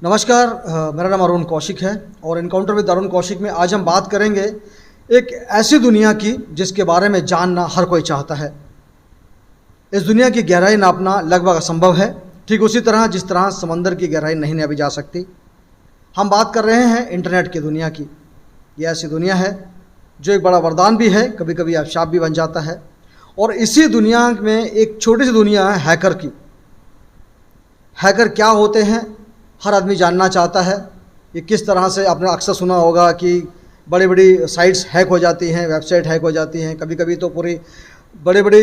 नमस्कार, मेरा नाम अरुण कौशिक है और इनकाउंटर विद अरुण कौशिक में आज हम बात करेंगे एक ऐसी दुनिया की जिसके बारे में जानना हर कोई चाहता है। इस दुनिया की गहराई नापना लगभग असंभव है, ठीक उसी तरह जिस तरह समंदर की गहराई नहीं नापी जा सकती। हम बात कर रहे हैं इंटरनेट की दुनिया की। यह ऐसी दुनिया है जो एक बड़ा वरदान भी है, कभी कभी अभिशाप भी बन जाता है। और इसी दुनिया में एक छोटी सी दुनिया है हैकर की। हैकर क्या होते हैं हर आदमी जानना चाहता है। ये किस तरह से आपने अक्सर सुना होगा कि बड़ी बड़ी साइट्स हैक हो जाती हैं, वेबसाइट हैक हो जाती हैं, कभी कभी तो पूरी बड़े बड़े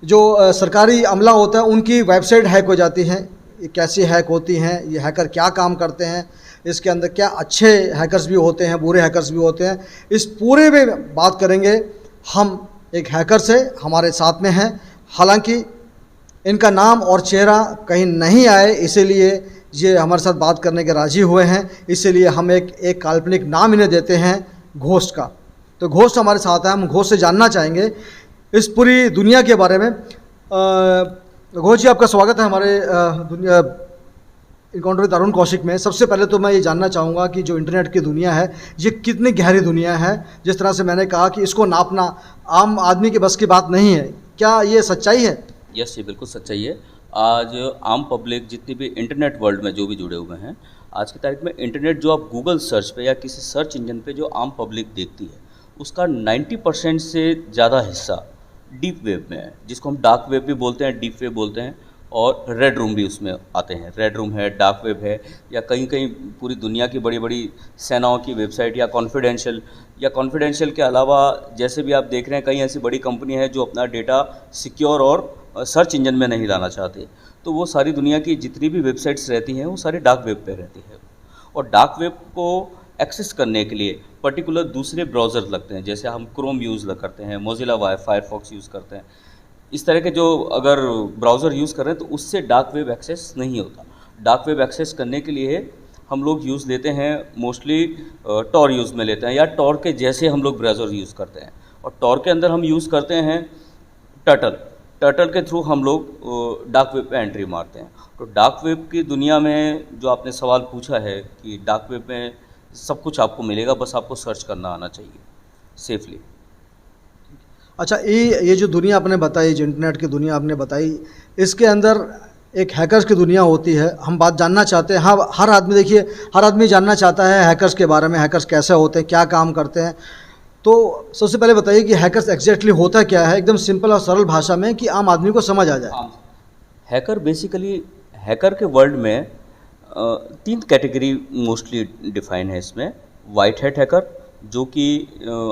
जो सरकारी अमला होता है उनकी वेबसाइट हैक हो जाती हैं। ये कैसी हैक होती हैं, ये हैकर क्या काम करते हैं, इसके अंदर क्या अच्छे हैकर्स भी होते हैं, बुरे हैकर्स भी होते हैं, इस पूरे में बात करेंगे। हम एक हैकर से हमारे साथ में हैं, हालांकि इनका नाम और चेहरा कहीं नहीं आए, इसीलिए ये हमारे साथ बात करने के राज़ी हुए हैं। इसीलिए हम एक काल्पनिक नाम इन्हें देते हैं, घोस्ट का। तो घोस्ट हमारे साथ है, हम घोस्ट से जानना चाहेंगे इस पूरी दुनिया के बारे में। घोष जी, आपका स्वागत है हमारे दुनिया इनकाउंटर विद अरुण कौशिक में। सबसे पहले तो मैं ये जानना चाहूँगा कि जो इंटरनेट की दुनिया है ये कितनी गहरी दुनिया है। जिस तरह से मैंने कहा कि इसको नापना आम आदमी की बस की बात नहीं है, क्या ये सच्चाई है? यस, ये बिल्कुल सच्चाई है। आज आम पब्लिक जितनी भी इंटरनेट वर्ल्ड में जो भी जुड़े हुए हैं, आज की तारीख में इंटरनेट जो आप गूगल सर्च पे या किसी सर्च इंजन पे जो आम पब्लिक देखती है उसका 90% से ज़्यादा हिस्सा डीप वेब में है, जिसको हम डार्क वेब भी बोलते हैं, डीप वेब बोलते हैं, और रेड रूम भी उसमें आते हैं। रेड रूम है, डार्क वेब है, या कहीं कहीं पूरी दुनिया की बड़ी बड़ी सेनाओं की वेबसाइट, या कॉन्फिडेंशियल के अलावा जैसे भी आप देख रहे हैं कई ऐसी बड़ी कंपनी है जो अपना डेटा सिक्योर और सर्च इंजन में नहीं लाना चाहते। तो वो सारी दुनिया की जितनी भी वेबसाइट्स रहती हैं वो सारी डार्क वेब पे रहती है। और डार्क वेब को एक्सेस करने के लिए पर्टिकुलर दूसरे ब्राउज़र लगते हैं, जैसे हम क्रोम यूज़ करते हैं, मोजिला फायरफॉक्स यूज़ करते हैं। इस तरह के जो अगर ब्राउज़र यूज़ कर रहे हैं तो उससे डार्क वेब एक्सेस नहीं होता। डार्क वेब एक्सेस करने के लिए हम लोग यूज़ लेते हैं मोस्टली टॉर यूज़ में लेते हैं, या टॉर के जैसे हम लोग ब्राउज़र यूज़ करते हैं। और टॉर के अंदर हम यूज़ करते हैं टर्टल के थ्रू हम लोग डार्क वेब पे एंट्री मारते हैं। तो डार्क वेब की दुनिया में जो आपने सवाल पूछा है कि डार्क वेब में सब कुछ आपको मिलेगा, बस आपको सर्च करना आना चाहिए सेफली। अच्छा, ये जो दुनिया आपने बताई, जो इंटरनेट की दुनिया आपने बताई, इसके अंदर एक हैकर्स की दुनिया होती है। हम बात जानना चाहते हैं, हाँ, हर आदमी देखिए, हर आदमी जानना चाहता है हैकर्स के बारे में, हैकर्स कैसे होते हैं, क्या काम करते हैं। तो सबसे पहले बताइए कि हैकर्स एग्जैक्टली होता क्या है, एकदम सिंपल और सरल भाषा में, कि आम आदमी को समझ आ जाए। हैकर बेसिकली, हैकर के वर्ल्ड में 3 कैटेगरी मोस्टली डिफाइन है इसमें। वाइट हैट हैकर, जो कि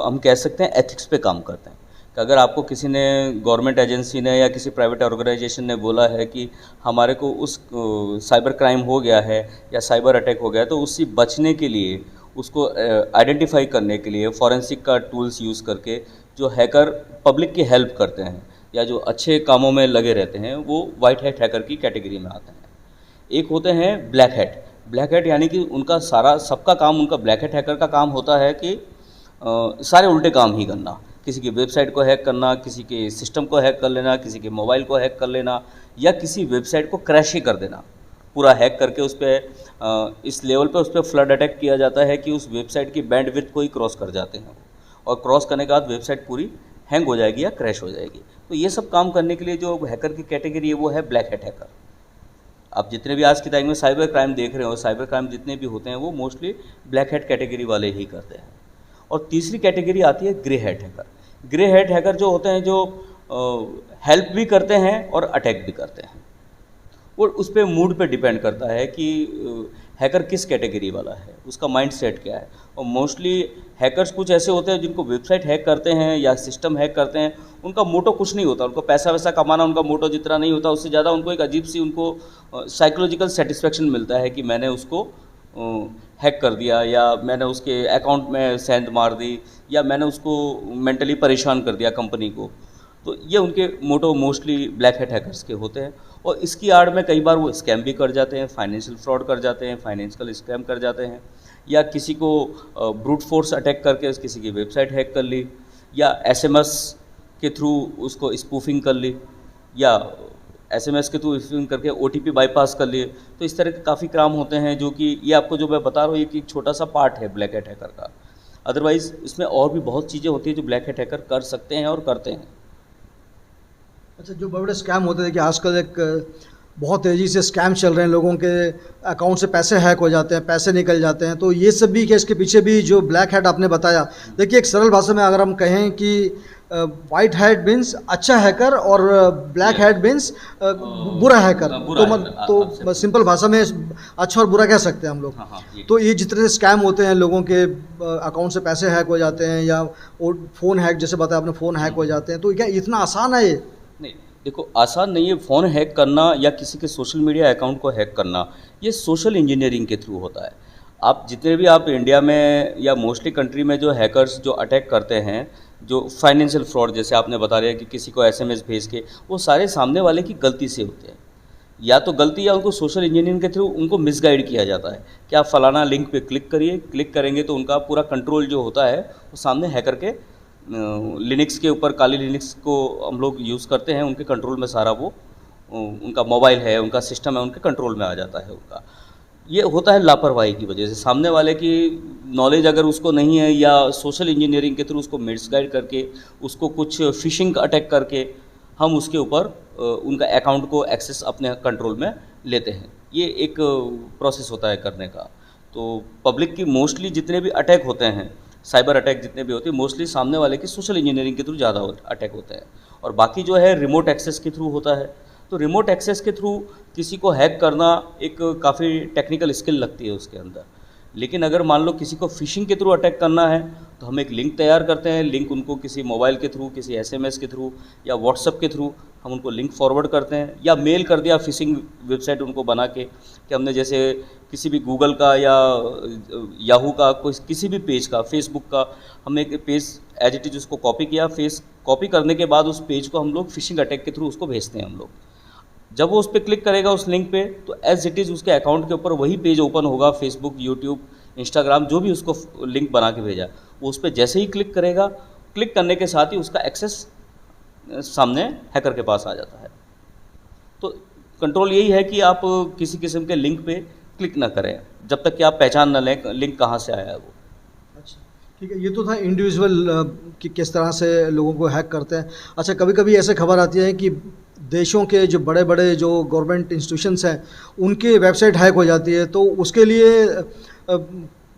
हम कह सकते हैं एथिक्स पे काम करते हैं। कि अगर आपको किसी ने, गवर्नमेंट एजेंसी ने या किसी प्राइवेट ऑर्गेनाइजेशन ने बोला है कि हमारे को उस साइबर क्राइम हो गया है या साइबर अटैक हो गया है, तो उससे बचने के लिए, उसको आइडेंटिफाई करने के लिए फॉरेंसिक का टूल्स यूज़ करके जो हैकर पब्लिक की हेल्प करते हैं या जो अच्छे कामों में लगे रहते हैं, वो वाइट हैट हैकर की कैटेगरी में आते हैं। एक होते हैं ब्लैक हैट यानी कि उनका सबका काम, उनका ब्लैक हैट हैकर का काम होता है कि सारे उल्टे काम ही करना। किसी की वेबसाइट को हैक करना, किसी के सिस्टम को हैक कर लेना, किसी के मोबाइल को हैक कर लेना, या किसी वेबसाइट को क्रैश ही कर देना, पूरा हैक करके उस पर इस लेवल पे उस पर फ्लड अटैक किया जाता है कि उस वेबसाइट की बैंडविड्थ को ही क्रॉस कर जाते हैं, और क्रॉस करने के बाद वेबसाइट पूरी हैंग हो जाएगी या क्रैश हो जाएगी। तो ये सब काम करने के लिए जो हैकर की कैटेगरी है वो है ब्लैक हैट हैकर। आप जितने भी आज की तारीख में साइबर क्राइम देख रहे हो, साइबर क्राइम जितने भी होते हैं वो मोस्टली ब्लैक हैट कैटेगरी वाले ही करते हैं। और तीसरी कैटेगरी आती है grey hat hacker. Grey hat hacker जो होते हैं, जो हेल्प भी करते हैं और अटैक भी करते हैं। वो उस पर मूड पे डिपेंड करता है कि हैकर किस कैटेगरी वाला है, उसका माइंड सेट क्या है। और मोस्टली हैकर्स कुछ ऐसे होते हैं जिनको वेबसाइट हैक करते हैं या सिस्टम हैक करते हैं, उनका मोटो कुछ नहीं होता, उनको पैसा वैसा कमाना उनका मोटो जितना नहीं होता, उससे ज़्यादा उनको एक अजीब सी उनको साइकोलॉजिकल सेटिस्फेक्शन मिलता है कि मैंने उसको हैक कर दिया, या मैंने उसके अकाउंट में सेंध मार दी, या मैंने उसको मेंटली परेशान कर दिया कंपनी को। तो ये उनके मोटो मोस्टली ब्लैक हैट हैकर्स के होते हैं। और इसकी आड़ में कई बार वो स्कैम भी कर जाते हैं, फाइनेंशियल फ्रॉड कर जाते हैं, फाइनेंशियल स्कैम कर जाते हैं, या किसी को ब्रूट फोर्स अटैक करके किसी की वेबसाइट हैक कर ली, या SMS के थ्रू उसको स्पूफिंग कर ली, या एसएमएस के थ्रू फिशिंग करके ओटीपी बाईपास कर लिए। तो इस तरह के काफ़ी क्राइम होते हैं, जो कि ये आपको जो मैं बता रहा हूँ ये कि एक छोटा सा पार्ट है ब्लैक हैट हैकर का। अदरवाइज़ इसमें और भी बहुत चीज़ें होती हैं जो ब्लैक हैट हैकर कर सकते हैं और करते हैं। अच्छा, जो बड़े बड़े स्कैम होते हैं कि आजकल एक बहुत तेज़ी से स्कैम चल रहे हैं, लोगों के अकाउंट से पैसे हैक हो जाते हैं, पैसे निकल जाते हैं, तो ये सब भी क्या इसके पीछे भी जो ब्लैक हैट आपने बताया। देखिए, एक सरल भाषा में अगर हम कहें कि वाइट हैट मीन्स अच्छा हैकर और ब्लैक हैट मीन्स बुरा हैकर, तो सिंपल भाषा में अच्छा और बुरा कह सकते हैं हम लोग। तो ये जितने स्कैम होते हैं, लोगों के अकाउंट से पैसे हैक हो जाते हैं या फ़ोन हैक, जैसे बताया आपने, फ़ोन हैक हो जाते हैं, तो क्या इतना आसान है ये? नहीं, देखो आसान नहीं है। फ़ोन हैक करना या किसी के सोशल मीडिया अकाउंट को हैक करना, ये सोशल इंजीनियरिंग के थ्रू होता है। आप जितने भी आप इंडिया में या मोस्टली कंट्री में जो हैकर्स जो अटैक करते हैं, जो फाइनेंशियल फ्रॉड जैसे आपने बता रहे हैं कि किसी को एसएमएस भेज के, वो सारे सामने वाले की गलती से होते हैं। या तो गलती या उनको सोशल इंजीनियरिंग के थ्रू उनको मिसगाइड किया जाता है कि आप फलाना लिंक पे क्लिक करिए, क्लिक करेंगे तो उनका पूरा कंट्रोल जो होता है वो सामने हैकर के लिनक्स के ऊपर, काली लिनक्स को हम लोग यूज़ करते हैं, उनके कंट्रोल में सारा वो उनका मोबाइल है, उनका सिस्टम है, उनके कंट्रोल में आ जाता है उनका। ये होता है लापरवाही की वजह से। सामने वाले की नॉलेज अगर उसको नहीं है या सोशल इंजीनियरिंग के थ्रू उसको मिसगाइड करके, उसको कुछ फिशिंग अटैक करके हम उसके ऊपर उनका अकाउंट को एक्सेस अपने कंट्रोल में लेते हैं। ये एक प्रोसेस होता है करने का। तो पब्लिक की मोस्टली जितने भी अटैक होते हैं, साइबर अटैक जितने भी होते हैं, मोस्टली सामने वाले की सोशल इंजीनियरिंग के थ्रू ज़्यादा अटैक होते हैं। और बाकी जो है रिमोट एक्सेस के थ्रू होता है। तो रिमोट एक्सेस के थ्रू किसी को हैक करना एक काफ़ी टेक्निकल स्किल लगती है उसके अंदर। लेकिन अगर मान लो किसी को फिशिंग के थ्रू अटैक करना है तो हम एक लिंक तैयार करते हैं। लिंक उनको किसी मोबाइल के थ्रू, किसी एसएमएस के थ्रू या व्हाट्सएप के थ्रू हम उनको लिंक फॉरवर्ड करते हैं, या मेल कर दिया फिशिंग वेबसाइट उनको बना के कि हमने जैसे किसी भी गूगल का या याहू का कोई किसी भी पेज का, फेसबुक का, हमने एक पेज एज इट इज़ उसको कॉपी किया। कॉपी करने के बाद उस पेज को हम लोग फिशिंग अटैक के थ्रू उसको भेजते हैं हम लोग। जब वो उस पर क्लिक करेगा उस लिंक पे, तो एज इट इज़ उसके अकाउंट के ऊपर वही पेज ओपन होगा, फेसबुक, यूट्यूब, इंस्टाग्राम, जो भी उसको लिंक बना के भेजा, वो उस पर जैसे ही क्लिक करेगा, क्लिक करने के साथ ही उसका एक्सेस सामने हैकर के पास आ जाता है। तो कंट्रोल यही है कि आप किसी किस्म के लिंक पे क्लिक ना करें जब तक कि आप पहचान ना लें लिंक कहाँ से आया है वो। अच्छा, ठीक है, ये तो था इंडिविजुअल कि किस तरह से लोगों को हैक करते हैं। अच्छा, कभी कभी ऐसे खबर आती है कि देशों के जो बड़े बड़े जो गवर्नमेंट इंस्टीट्यूशंस हैं उनकी वेबसाइट हैक हो जाती है, तो उसके लिए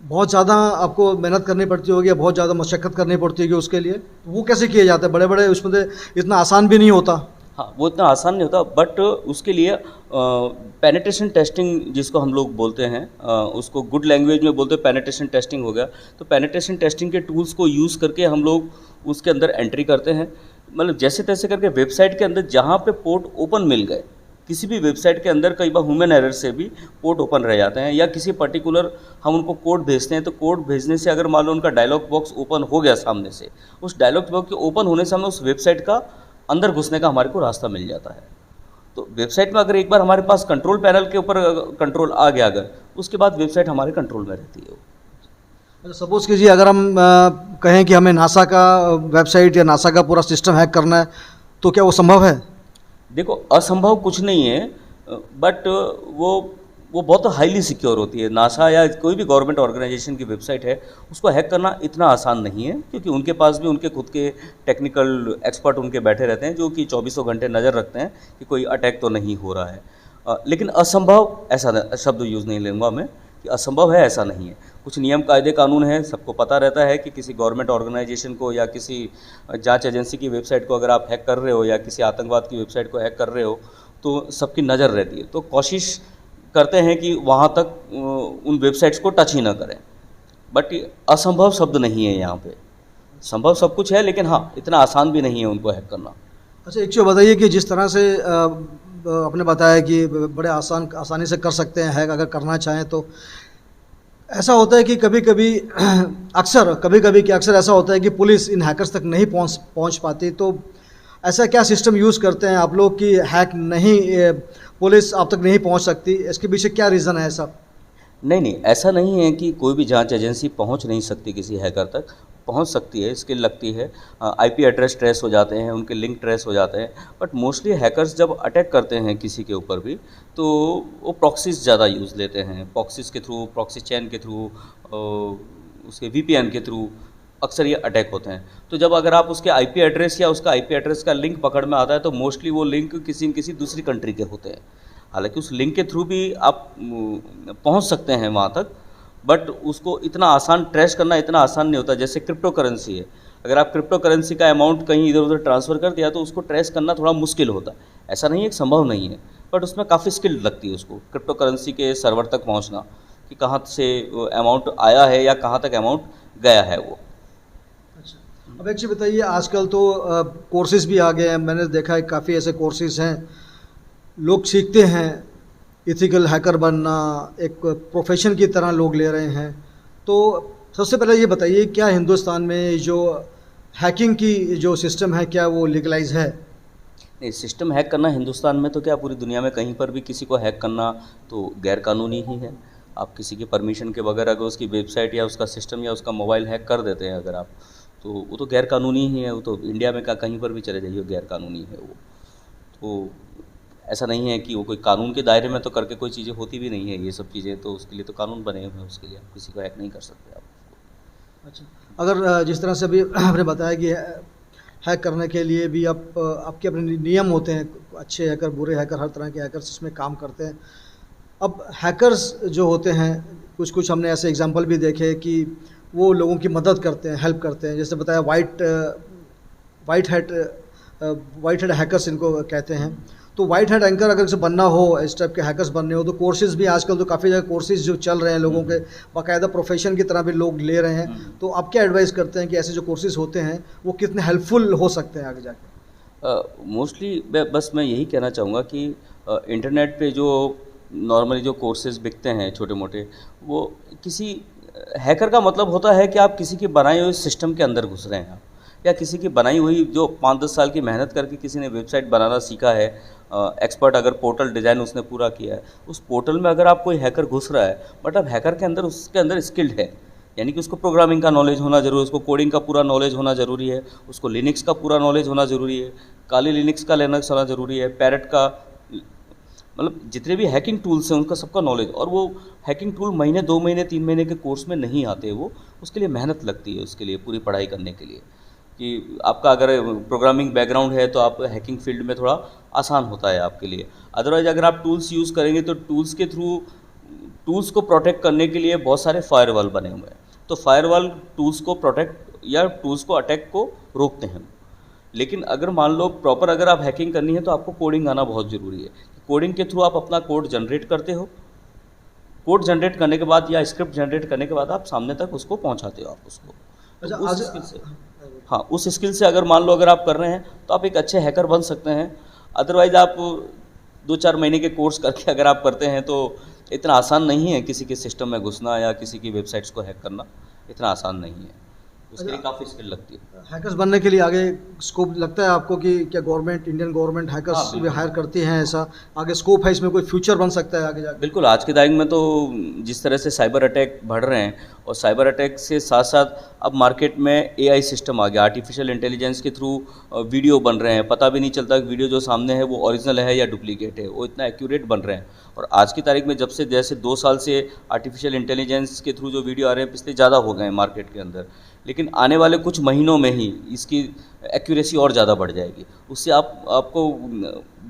बहुत ज़्यादा आपको मेहनत करनी पड़ती होगी या बहुत ज़्यादा मशक्क़त करनी पड़ती होगी उसके लिए। वो कैसे किया जाता है? बड़े बड़े उसमें तो इतना आसान भी नहीं होता। हाँ, वो इतना आसान नहीं होता, बट उसके लिए पेनिट्रेशन टेस्टिंग जिसको हम लोग बोलते हैं, उसको गुड लैंग्वेज में बोलते हैं पेनिट्रेशन टेस्टिंग हो गया। तो पेनिट्रेशन टेस्टिंग के टूल्स को यूज़ करके हम लोग उसके अंदर एंट्री करते हैं। मतलब जैसे तैसे करके वेबसाइट के अंदर जहाँ पे पोर्ट ओपन मिल गए, किसी भी वेबसाइट के अंदर कई बार ह्यूमन एरर से भी पोर्ट ओपन रह जाते हैं, या किसी पर्टिकुलर हम उनको कोड भेजते हैं, तो कोड भेजने से अगर मान लो उनका डायलॉग बॉक्स ओपन हो गया सामने से, उस डायलॉग बॉक्स के ओपन होने से हमें उस वेबसाइट का अंदर घुसने का हमारे को रास्ता मिल जाता है। तो वेबसाइट में अगर एक बार हमारे पास कंट्रोल पैनल के ऊपर कंट्रोल आ गया अगर, उसके बाद वेबसाइट हमारे कंट्रोल में रहती है। सपोज़ कीजिए अगर हम कहें कि हमें नासा का वेबसाइट या नासा का पूरा सिस्टम हैक करना है, तो क्या वो संभव है? देखो, असंभव कुछ नहीं है, बट वो बहुत हाईली सिक्योर होती है। नासा या कोई भी गवर्नमेंट ऑर्गेनाइजेशन की वेबसाइट है, उसको हैक करना इतना आसान नहीं है, क्योंकि उनके पास भी उनके खुद के टेक्निकल एक्सपर्ट उनके बैठे रहते हैं जो कि 24 घंटे नज़र रखते हैं कि कोई अटैक तो नहीं हो रहा है। लेकिन असंभव ऐसा शब्द यूज़ नहीं लूँगा मैं कि असंभव है, ऐसा नहीं है। कुछ नियम कायदे कानून हैं, सबको पता रहता है कि किसी गवर्नमेंट ऑर्गेनाइजेशन को या किसी जांच एजेंसी की वेबसाइट को अगर आप हैक कर रहे हो या किसी आतंकवाद की वेबसाइट को हैक कर रहे हो, तो सबकी नज़र रहती है। तो कोशिश करते हैं कि वहाँ तक उन वेबसाइट्स को टच ही ना करें। बट असंभव शब्द नहीं है यहाँ पे, संभव सब कुछ है, लेकिन हाँ, इतना आसान भी नहीं है उनको हैक करना। अच्छा, एक चीज़ बताइए कि जिस तरह से आपने बताया कि बड़े आसानी से कर सकते हैं हैक अगर करना चाहें, तो ऐसा होता है कि कभी कभी अक्सर ऐसा होता है कि पुलिस इन हैकर्स तक नहीं पहुंच पाती। तो ऐसा क्या सिस्टम यूज़ करते हैं आप लोग कि हैक नहीं, पुलिस आप तक नहीं पहुंच सकती? इसके पीछे क्या रीज़न है ऐसा? नहीं, ऐसा नहीं है कि कोई भी जांच एजेंसी पहुंच नहीं सकती किसी हैकर तक। पहुंच सकती है, स्किल लगती है। आईपी एड्रेस ट्रेस हो जाते हैं, उनके लिंक ट्रेस हो जाते हैं। बट मोस्टली हैकर्स जब अटैक करते हैं किसी के ऊपर भी, तो वो प्रॉक्सीज ज़्यादा यूज़ लेते हैं। प्रॉक्सीज के थ्रू, प्रॉक्सी चैन के थ्रू, उसके वीपीएन के थ्रू अक्सर ये अटैक होते हैं। तो जब अगर आप उसके आईपी एड्रेस या उसका आईपी एड्रेस का लिंक पकड़ में आता है, तो मोस्टली वो लिंक किसी न किसी दूसरी कंट्री के होते हैं। हालांकि उस लिंक के थ्रू भी आप पहुंच सकते हैं वहाँ तक, बट उसको इतना आसान ट्रेस करना इतना आसान नहीं होता। जैसे क्रिप्टो करेंसी है, अगर आप क्रिप्टो करेंसी का अमाउंट कहीं इधर उधर ट्रांसफ़र कर दिया तो उसको ट्रेस करना थोड़ा मुश्किल होता है। ऐसा नहीं है कि संभव नहीं है, बट उसमें काफ़ी स्किल लगती है उसको क्रिप्टो करेंसी के सर्वर तक पहुँचना, कि कहाँ से अमाउंट आया है या कहाँ तक अमाउंट गया है वो। अच्छा, अब एक चीज़ बताइए, आजकल तो कोर्सेज़ भी आ गए हैं। मैंने देखा है काफ़ी ऐसे कोर्सेज़ हैं, लोग सीखते हैं इथिकल हैकर बनना, एक प्रोफेशन की तरह लोग ले रहे हैं। तो सबसे पहले ये बताइए, क्या हिंदुस्तान में जो हैकिंग की जो सिस्टम है, क्या वो लीगलाइज है? नहीं, सिस्टम हैक करना हिंदुस्तान में तो क्या, पूरी दुनिया में कहीं पर भी किसी को हैक करना तो गैर कानूनी ही है। आप किसी की परमिशन के बगैर अगर उसकी वेबसाइट या उसका सिस्टम या उसका मोबाइल हैक कर देते हैं अगर आप, तो वो तो गैर कानूनी ही है। वो तो इंडिया में कहीं पर भी चले जाइए, गैर कानूनी है वो। तो ऐसा नहीं है कि वो कोई कानून के दायरे में तो करके कोई चीज़ें होती भी नहीं है। ये सब चीज़ें तो उसके लिए तो कानून बने हुए हैं, उसके लिए आप किसी को हैक नहीं कर सकते आप। अच्छा, अगर जिस तरह से अभी आपने बताया कि हैक करने के लिए भी आपके अपने नियम होते हैं, अच्छे हैकर, बुरे हैकर, हर तरह के हैकर्स इसमें काम करते हैं। अब हैकर्स जो होते हैं, कुछ कुछ हमने ऐसे एग्जांपल भी देखे कि वो लोगों की मदद करते हैं, हेल्प करते हैं। जैसे बताया वाइट हेड हैकर्स इनको कहते हैं। तो वाइट हेड एंकर अगर से बनना हो, इस टाइप के हैकर्स बनने हो, तो कोर्सेज भी आजकल तो काफ़ी जगह कोर्सेज जो चल रहे हैं लोगों के, बाकायदा प्रोफेशन की तरह भी लोग ले रहे हैं। तो आप क्या एडवाइस करते हैं कि ऐसे जो कोर्सेज होते हैं वो कितने हेल्पफुल हो सकते हैं आगे जाके? मोस्टली बस मैं यही कहना चाहूँगा कि इंटरनेट पे जो नॉर्मली जो कोर्सेज बिकते हैं छोटे मोटे, वो किसी हैकर का मतलब होता है कि आप किसी की बनाई हुई सिस्टम के अंदर घुस रहे हैं आप, या किसी की बनाई हुई जो 5-10 साल की मेहनत करके किसी ने वेबसाइट बनाना सीखा है, एक्सपर्ट अगर पोर्टल डिज़ाइन उसने पूरा किया है, उस पोर्टल में अगर आप कोई हैकर घुस रहा है, बट अब हैकर के अंदर उसके अंदर स्किल्ड है, यानी कि उसको प्रोग्रामिंग का नॉलेज होना जरूरी है, उसको कोडिंग का पूरा नॉलेज होना ज़रूरी है, उसको लिनक्स का पूरा नॉलेज होना ज़रूरी है, काली लिनक्स का लिनक्स होना ज़रूरी है, पैरेट का, मतलब जितने भी हैकिंग टूल्स हैं उनका सबका नॉलेज। और वो हैकिंग टूल महीने 2 महीने 3 महीने के कोर्स में नहीं आते, वो उसके लिए मेहनत लगती है, उसके लिए पूरी पढ़ाई करने के लिए। कि आपका अगर प्रोग्रामिंग बैकग्राउंड है तो आप हैकिंग फील्ड में थोड़ा आसान होता है आपके लिए। अदरवाइज अगर आप टूल्स यूज़ करेंगे तो टूल्स के थ्रू, टूल्स को प्रोटेक्ट करने के लिए बहुत सारे फायरवॉल बने हुए हैं। तो फायरवॉल टूल्स को प्रोटेक्ट या टूल्स को अटैक को रोकते हैं। लेकिन अगर मान लो प्रॉपर अगर आप हैकिंग करनी है तो आपको कोडिंग आना बहुत ज़रूरी है। कोडिंग के थ्रू आप अपना कोड जनरेट करते हो, कोड जनरेट करने के बाद या स्क्रिप्ट जनरेट करने के बाद आप सामने तक उसको पहुंचाते हो आप उसको। अच्छा, तो उस स्किल से, हाँ, उस स्किल से अगर मान लो अगर आप कर रहे हैं तो आप एक अच्छे हैकर बन सकते हैं। अदरवाइज आप 2-4 महीने के कोर्स करके अगर आप करते हैं तो इतना आसान नहीं है किसी के सिस्टम में घुसना या किसी की वेबसाइट्स को हैक करना, इतना आसान नहीं है, उसके लिए काफ़ी स्किल लगती है। हैकर्स बनने के लिए आगे स्कोप लगता है आपको कि क्या गवर्नमेंट, इंडियन गवर्नमेंट हैकर्स हाँ, भी बिल्कुल। हायर करती हैं? ऐसा आगे स्कोप है, इसमें कोई फ्यूचर बन सकता है आगे जाके? बिल्कुल, आज की तारीख में तो जिस तरह से साइबर अटैक बढ़ रहे हैं, और साइबर अटैक से साथ साथ अब मार्केट में एआई सिस्टम आ गया, आर्टिफिशियल इंटेलिजेंस के थ्रू वीडियो बन रहे हैं, पता भी नहीं चलता कि वीडियो जो सामने है वो ओरिजिनल है या डुप्लीकेट है, वो इतना एक्यूरेट बन रहे हैं। और आज की तारीख में जब से जैसे 2 साल से आर्टिफिशियल इंटेलिजेंस के थ्रू जो वीडियो आ रहे हैं, पिछले ज़्यादा हो गए हैं मार्केट के अंदर, लेकिन आने वाले कुछ महीनों में ही इसकी एक्यूरेसी और ज़्यादा बढ़ जाएगी। उससे आपको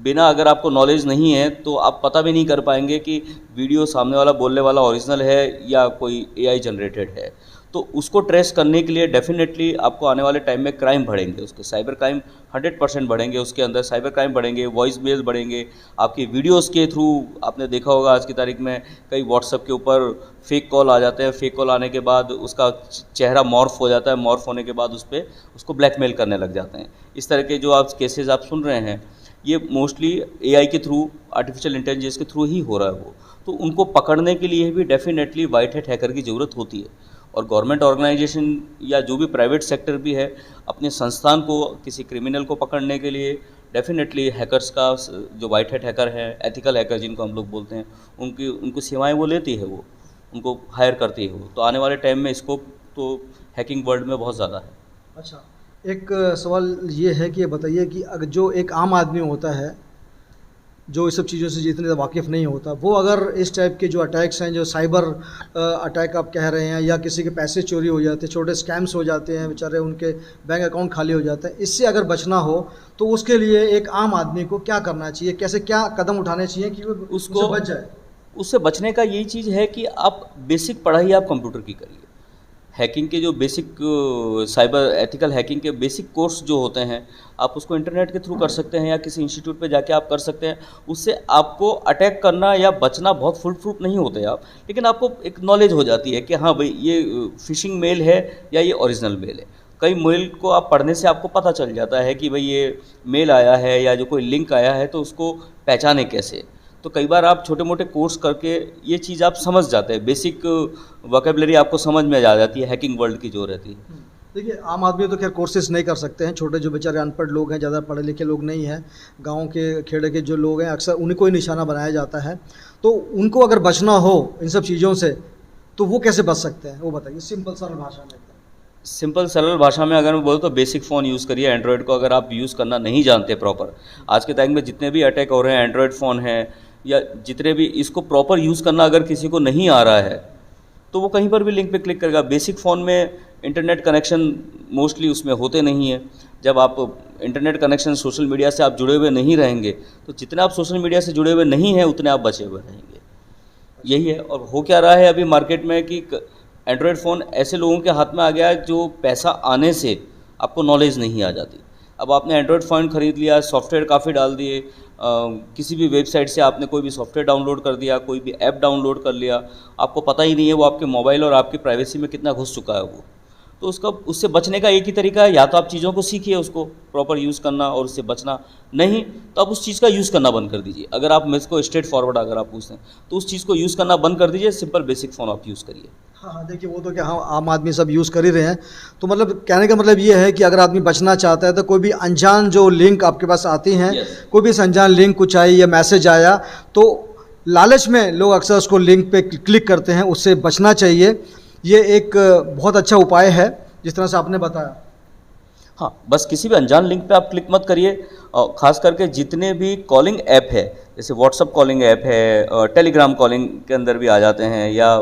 बिना, अगर आपको नॉलेज नहीं है तो आप पता भी नहीं कर पाएंगे कि वीडियो सामने वाला बोलने वाला ओरिजिनल है या कोई एआई जनरेटेड है। तो उसको ट्रेस करने के लिए डेफिनेटली आपको आने वाले टाइम में क्राइम बढ़ेंगे, उसके साइबर क्राइम 100% बढ़ेंगे, उसके अंदर साइबर क्राइम बढ़ेंगे, वॉइस मेल बढ़ेंगे, आपकी वीडियोस के थ्रू। आपने देखा होगा आज की तारीख में कई व्हाट्सएप के ऊपर फेक कॉल आ जाते हैं, फेक कॉल आने के बाद उसका चेहरा मॉर्फ हो जाता है, मॉर्फ होने के बाद उस पर उसको ब्लैकमेल करने लग जाते हैं। इस तरह के जो आप केसेस आप सुन रहे हैं, ये मोस्टली एआई के थ्रू, आर्टिफिशियल इंटेलिजेंस के थ्रू ही हो रहा है वो। तो उनको पकड़ने के लिए भी डेफिनेटली वाइट हैट हैकर की ज़रूरत होती है। और गवर्नमेंट ऑर्गेनाइजेशन या जो भी प्राइवेट सेक्टर भी है, अपने संस्थान को किसी क्रिमिनल को पकड़ने के लिए डेफिनेटली हैकर्स का, जो वाइट हैट हैकर है, एथिकल हैकर जिनको हम लोग बोलते हैं, उनकी सेवाएं वो लेती है, वो उनको हायर करती है वो। तो आने वाले टाइम में स्कोप तो हैकिंग वर्ल्ड में बहुत ज़्यादा है। अच्छा, एक सवाल ये है कि ये बताइए कि अगर जो एक आम आदमी होता है जो इस सब चीज़ों से जितने वाकिफ़ नहीं होता, वो अगर इस टाइप के जो अटैक्स हैं, जो साइबर अटैक आप कह रहे हैं, या किसी के पैसे चोरी हो जाते हैं, छोटे स्कैम्स हो जाते हैं, बेचारे उनके बैंक अकाउंट खाली हो जाते हैं, इससे अगर बचना हो तो उसके लिए एक आम आदमी को क्या करना चाहिए, कैसे क्या कदम उठाने चाहिए कि वो उससे बच जाए? उससे बचने का यही चीज़ है कि आप बेसिक पढ़ाई आप कंप्यूटर की करिए। हैकिंग के जो बेसिक साइबर एथिकल हैकिंग के बेसिक कोर्स जो होते हैं, आप उसको इंटरनेट के थ्रू कर सकते हैं या किसी इंस्टीट्यूट पे जाके आप कर सकते हैं। उससे आपको अटैक करना या बचना बहुत फुल प्रूफ नहीं होते आप, लेकिन आपको एक नॉलेज हो जाती है कि हाँ भाई ये फिशिंग मेल है या ये ओरिजिनल मेल है। कई मेल को आप पढ़ने से आपको पता चल जाता है कि भाई ये मेल आया है या जो कोई लिंक आया है, तो उसको पहचाने कैसे। तो कई बार आप छोटे मोटे कोर्स करके ये चीज़ आप समझ जाते हैं, बेसिक वोकेबलरी आपको समझ में आ जाती है हैकिंग वर्ल्ड की जो रहती है। देखिए, आम आदमी तो खैर कोर्सेज नहीं कर सकते हैं, छोटे जो बेचारे अनपढ़ लोग हैं, ज़्यादा पढ़े लिखे लोग नहीं हैं, गांव के खेड़े के जो लोग हैं, अक्सर उन्हीं को ही निशाना बनाया जाता है। तो उनको अगर बचना हो इन सब चीज़ों से तो वो कैसे बच सकते हैं, वो बताइए सिंपल सरल भाषा में। सिंपल सरल भाषा में अगर मैं बोलूँ तो बेसिक फ़ोन यूज़ करिए। एंड्रॉयड को अगर आप यूज़ करना नहीं जानते प्रॉपर, आज के टाइम में जितने भी अटैक हो रहे हैं एंड्रॉयड फ़ोन हैं या जितने भी, इसको प्रॉपर यूज़ करना अगर किसी को नहीं आ रहा है तो वो कहीं पर भी लिंक पे क्लिक करेगा। बेसिक फ़ोन में इंटरनेट कनेक्शन मोस्टली उसमें होते नहीं है। जब आप इंटरनेट कनेक्शन सोशल मीडिया से आप जुड़े हुए नहीं रहेंगे, तो जितने आप सोशल मीडिया से जुड़े हुए नहीं हैं उतने आप बचे हुए रहेंगे। यही है। और हो क्या रहा है अभी मार्केट में कि एंड्रॉयड फ़ोन ऐसे लोगों के हाथ में आ गया है जो पैसा आने से आपको नॉलेज नहीं आ जाती। अब आपने एंड्रॉयड फ़ोन ख़रीद लिया, सॉफ्टवेयर काफ़ी डाल दिए, किसी भी वेबसाइट से आपने कोई भी सॉफ्टवेयर डाउनलोड कर दिया, कोई भी ऐप डाउनलोड कर लिया, आपको पता ही नहीं है वो आपके मोबाइल और आपकी प्राइवेसी में कितना घुस चुका है वो। तो उससे बचने का एक ही तरीका है, या तो आप चीज़ों को सीखिए उसको प्रॉपर यूज़ करना और उससे बचना, नहीं तो आप उस चीज़ का यूज़ करना बंद कर दीजिए। अगर आप मुझ को स्ट्रेट फॉरवर्ड अगर आप पूछते हैं तो उस चीज़ को यूज़ करना बंद कर दीजिए, सिंपल बेसिक फ़ोन आप यूज़ करिए। हाँ, देखिए वो तो क्या, हाँ आम आदमी सब यूज़ कर ही रहे हैं। तो मतलब कहने का मतलब ये है कि अगर आदमी बचना चाहता है तो कोई भी अनजान जो लिंक आपके पास आती हैं, कोई भी अनजान लिंक कुछ आई या मैसेज आया, तो लालच में लोग अक्सर उसको लिंक पे क्लिक करते हैं, उससे बचना चाहिए। ये एक बहुत अच्छा उपाय है जिस तरह से आपने बताया। हाँ, बस किसी भी अनजान लिंक पे आप क्लिक मत करिए। खास करके जितने भी कॉलिंग ऐप है, जैसे व्हाट्सअप कॉलिंग ऐप है, टेलीग्राम कॉलिंग के अंदर भी आ जाते हैं, या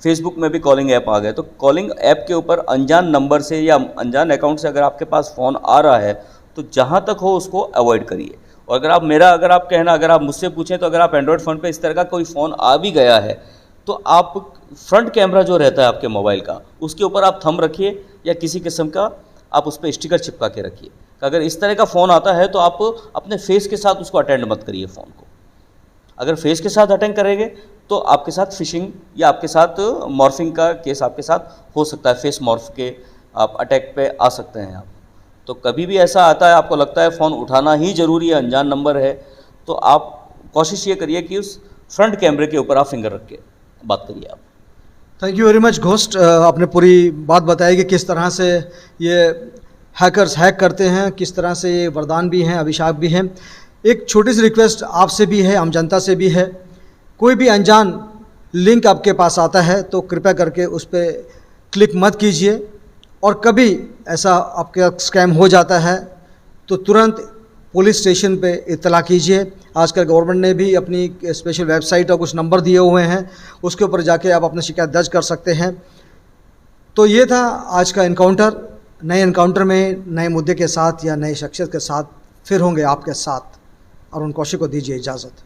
फेसबुक में भी कॉलिंग ऐप आ गए, तो कॉलिंग ऐप के ऊपर अनजान नंबर से या अनजान अकाउंट से अगर आपके पास फ़ोन आ रहा है तो जहाँ तक हो उसको अवॉइड करिए। और अगर आप मुझसे पूछें तो अगर आप एंड्रॉयड फ़ोन पे इस तरह का कोई फ़ोन आ भी गया है तो आप फ्रंट कैमरा जो रहता है आपके मोबाइल का, उसके ऊपर आप थंब रखिए या किसी किस्म का आप उस पर स्टिकर चिपका के रखिए। अगर इस तरह का फ़ोन आता है तो आप अपने फेस के साथ उसको अटेंड मत करिए फ़ोन को। अगर फेस के साथ अटेंड करेंगे तो आपके साथ फिशिंग या आपके साथ मॉर्फिंग का केस आपके साथ हो सकता है, फेस मॉर्फ के आप अटैक पे आ सकते हैं आप। तो कभी भी ऐसा आता है, आपको लगता है फ़ोन उठाना ही ज़रूरी है, अनजान नंबर है, तो आप कोशिश ये करिए कि उस फ्रंट कैमरे के ऊपर आप फिंगर रख के बात करिए आप। Thank you very much ghost, आपने पूरी बात बताई कि किस तरह से ये हैकर्स हैक करते हैं, किस तरह से ये वरदान भी हैं, अभिशाप भी हैं। एक छोटी सी रिक्वेस्ट आपसे भी है, आम जनता से भी है, कोई भी अनजान लिंक आपके पास आता है तो कृपया करके उस पर क्लिक मत कीजिए, और कभी ऐसा आपका स्कैम हो जाता है तो तुरंत पुलिस स्टेशन पे इत्तला कीजिए। आजकल गवर्नमेंट ने भी अपनी स्पेशल वेबसाइट और कुछ नंबर दिए हुए हैं, उसके ऊपर जाके आप अपनी शिकायत दर्ज कर सकते हैं। तो ये था आज का एनकाउंटर। नए एनकाउंटर में नए मुद्दे के साथ या नए शख्सियत के साथ फिर होंगे आपके साथ। अरुण कौशिक को दीजिए इजाज़त।